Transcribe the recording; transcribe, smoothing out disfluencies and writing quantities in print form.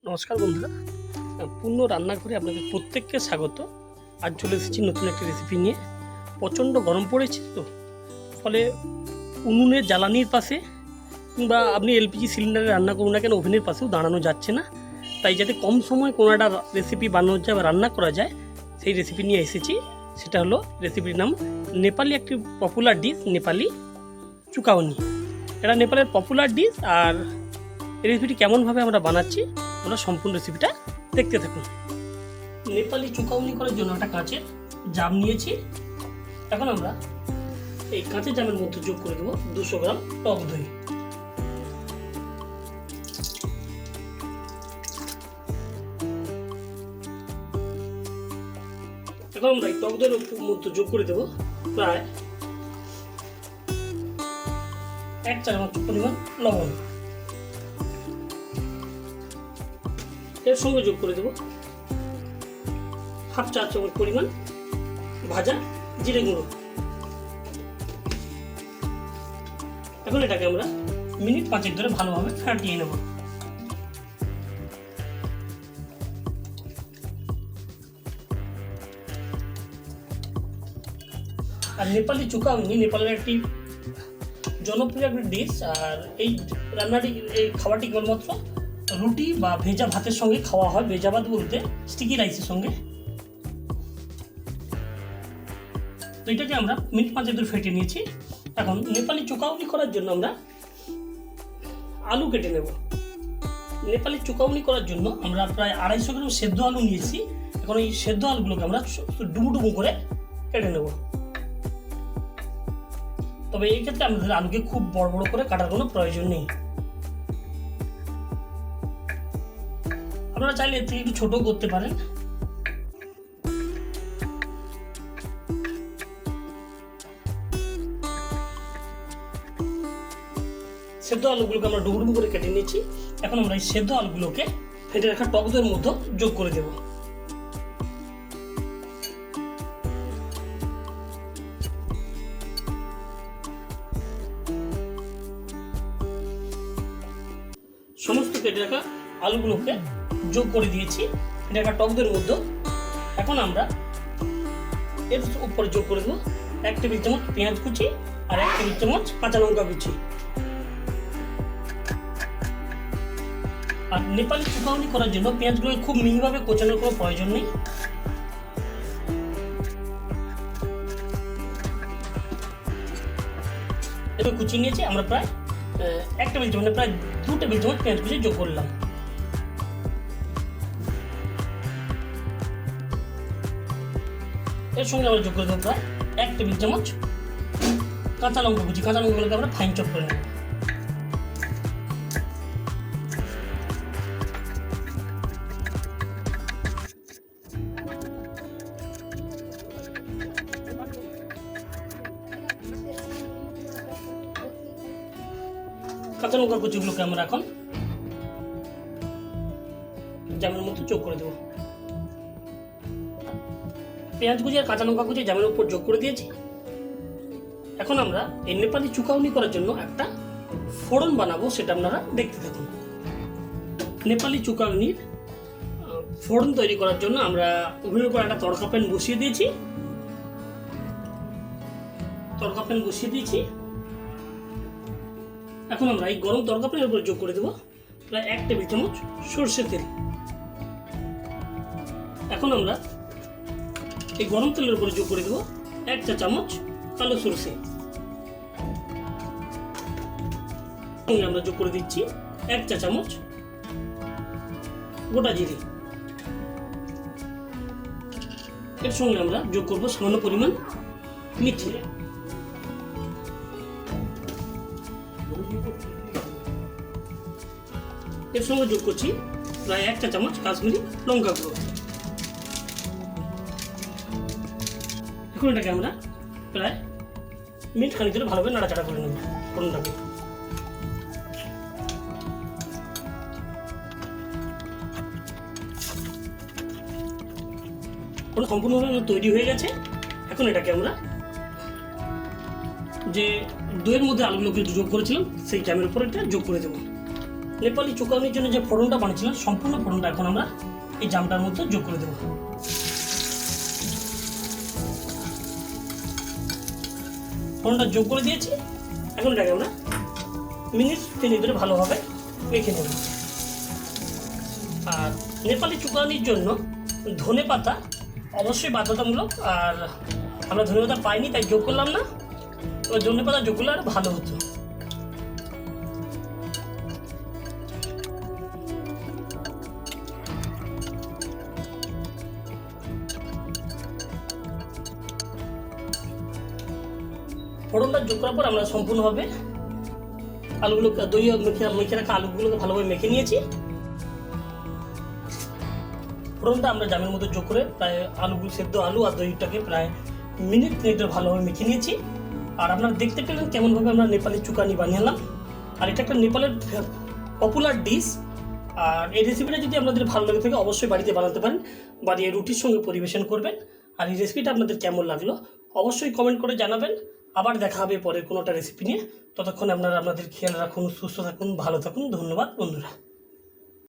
নমস্কার বন্ধুরা, পূর্ণ রান্নাঘরে আপনাদের প্রত্যেককে স্বাগত। আজ চলে এসেছি নতুন একটি রেসিপি নিয়ে। প্রচণ্ড গরম পড়েছে তো, ফলে উনুনের জ্বালানির পাশে কিংবা আপনি এলপিজি সিলিন্ডারে রান্না করুন না কেন, ওভেনের পাশেও দাঁড়ানো যাচ্ছে না। তাই যাতে কম সময় কোনো একটা রেসিপি বানানো যায় বা রান্না করা যায়, সেই রেসিপি নিয়ে এসেছি। সেটা হলো, রেসিপির নাম নেপালি একটি পপুলার ডিশ, নেপালি চুকাউনি। এটা নেপালের পপুলার ডিশ। আর এই রেসিপিটি কেমনভাবে আমরা বানাচ্ছি, আমরা সম্পূর্ণ রেসিপিটা দেখতে থাকুন। নেপালি চুকাউনি করার জন্য একটা কাঁচের জাম নিয়েছি। এখন আমরা এই কাঁচের জামের মধ্যে যোগ করে দেবো 200 গ্রাম টক দই। এখন আমরা এই টক দইয়ের মধ্যে যোগ করে দেবো প্রায় 1 চামচ পরিমাণ লবণ। এর সঙ্গে যোগ করে দেবো 1/2 চা চামচ পরিমাণ ভাজা জিরে গুঁড়ো। এখন এটাকে আমরা মিনিট 5 ধরে ভালোভাবে ফাটিয়ে নেব। আর নেপালি চুকাউনি নেপালের একটি জনপ্রিয় একটি ডিশ। আর এই রান্নাটি, এই খাবারটি কেবলমাত্র রুটি বা ভেজা ভাতের সঙ্গে খাওয়া হয়। ভেজা ভাত বলতে স্টিকি রাইসের সঙ্গে। তো এটাকে আমরা মিনিট 5 ধরে ফেটে নিয়েছি। এখন নেপালি চুকাউনি করার জন্য আমরা আলু কেটে নেব। নেপালি চুকাউনি করার জন্য আমরা প্রায় 250 গ্রাম সেদ্ধ আলু নিয়েছি। এখন এই সেদ্ধ আলুগুলোকে আমরা ডুবো ডুবো করে কেটে নেব। তবে এই ক্ষেত্রে আমাদের আলুকে খুব বড় বড় করে কাটার কোনো প্রয়োজন নেই। আপনারা চাইলে এর থেকে একটু ছোট করতে পারেন। সেদ্ধ আলুগুলোকে আমরা ডুবো ডুবো করে কেটে নিয়েছি। এখন আমরা এই সেদ্ধ আলুগুলোকে ফেটে রাখা টক দইয়ের মধ্যে যোগ করে দেব। সমস্ত কেটে রাখা আলুগুলোকে যোগ করে দিয়েছি ফেটে রাখা টক দইয়ের মধ্যে। এখন আমরা এর উপরে যোগ করে দেবো 1 টেবিল চামচ পেঁয়াজ কুচি আর 1 টেবিল চামচ কাঁচা লঙ্কা কুচি। আর নেপালি চুকাউনি করার জন্য পেঁয়াজগুলোকে খুব মিহিভাবে কোচানোর কোনো প্রয়োজন নেই। এবার কুচি নিয়েছি আমরা প্রায় 1 টেবিল চামচ, প্রায় 2 টেবিল চামচ পেঁয়াজ কুচি যোগ করলাম। এর সঙ্গে আমরা যোগ করে দেবো প্রায় 1 টেবিল চামচ কাঁচা লঙ্কা কুচি। কাঁচা লঙ্কাগুলোকে আমরা ফাইন চপ করে নেব। কাঁচা লঙ্কা কুচিগুলোকে আমরা এখন জামের মধ্যে যোগ করে দেবো। পেঁয়াজ কুচি আর কাঁচা লঙ্কা কুচি জামের উপর যোগ করে দিয়েছি। এখন আমরা এই নেপালি চুকাউনি করার জন্য একটা ফোড়ন বানাবো, সেটা আপনারা দেখতে থাকুন। নেপালি চুকাউনির ফোড়ন তৈরি করার জন্য আমরা ওভেনের উপর একটা তড়কা প্যান বসিয়ে দিয়েছি। এখন আমরা এই গরম তড়কা প্যানের উপর যোগ করে দেবো প্রায় 1 টেবিল চামচ সরষের তেল। এখন আমরা এই গরম তেলের উপরে যোগ করে দেবো 1 চা চামচ কালো সরষে। আমরা যোগ করে দিচ্ছি 1 চা চামচ গোটা জিরে। এর সঙ্গে আমরা যোগ করবো সামান্য পরিমাণ মিষ্টি। এর সঙ্গে যোগ করছি প্রায় 1 চা চামচ কাশ্মীরি লঙ্কা গুঁড়ো। এখন এটাকে আমরা প্রায় মিনিট খানিক ধরে ভালোভাবে নাড়াচাড়া করে নেব ফোড়নটাকে। সম্পূর্ণভাবে তৈরি হয়ে গেছে। এখন এটাকে আমরা যে দইয়ের মধ্যে আলুগুলোকে যোগ করেছিলাম সেই জামের উপর এটা যোগ করে দেবো। নেপালি চুকানির জন্য যে ফোড়নটা বানিয়েছিলাম সম্পূর্ণ ফোড়নটা এখন আমরা এই জামটার মধ্যে যোগ করে দেবো। ফোড়নটা যোগ করে দিয়েছি। এখন এটাকে আমরা মিনিট 3 ধরে ভালোভাবে মেখে নেব। আর নেপালি চুকানির জন্য ধনে পাতা অবশ্যই বাধ্যতামূলক, আর আমরা ধনে পাতা পাইনি তাই যোগ করলাম না। তো ধনে পাতা যোগ করলে আর ভালো হতো। ফোড়নটা যোগ করার পর আমরা সম্পূর্ণভাবে আলুগুলো দই মেখে রাখা আলুগুলোকে ভালোভাবে মেখে নিয়েছি। ফোড়নটা আমরা জামের মধ্যে যোগ করে প্রায় সেদ্ধ আলু আর দইটাকে প্রায় মিনিট 3 ভালোভাবে মেখে নিয়েছি। আর আপনারা দেখতে পেলেন কেমনভাবে আমরা নেপালি চুকানি বানিয়েলাম। আর এটা একটা নেপালের পপুলার ডিশ। আর এই রেসিপিটা যদি আপনাদের ভালো লাগে থাকে অবশ্যই বাড়িতে বানাতে পারেন, বানিয়ে রুটির সঙ্গে পরিবেশন করবেন। আর এই রেসিপিটা আপনাদের কেমন লাগলো অবশ্যই কমেন্ট করে জানাবেন। আবার দেখা হবে পরের কোনোটা রেসিপি নিয়ে। ততক্ষণ আপনারা আপনাদের খেয়াল রাখুন, সুস্থ থাকুন, ভালো থাকুন। ধন্যবাদ বন্ধুরা।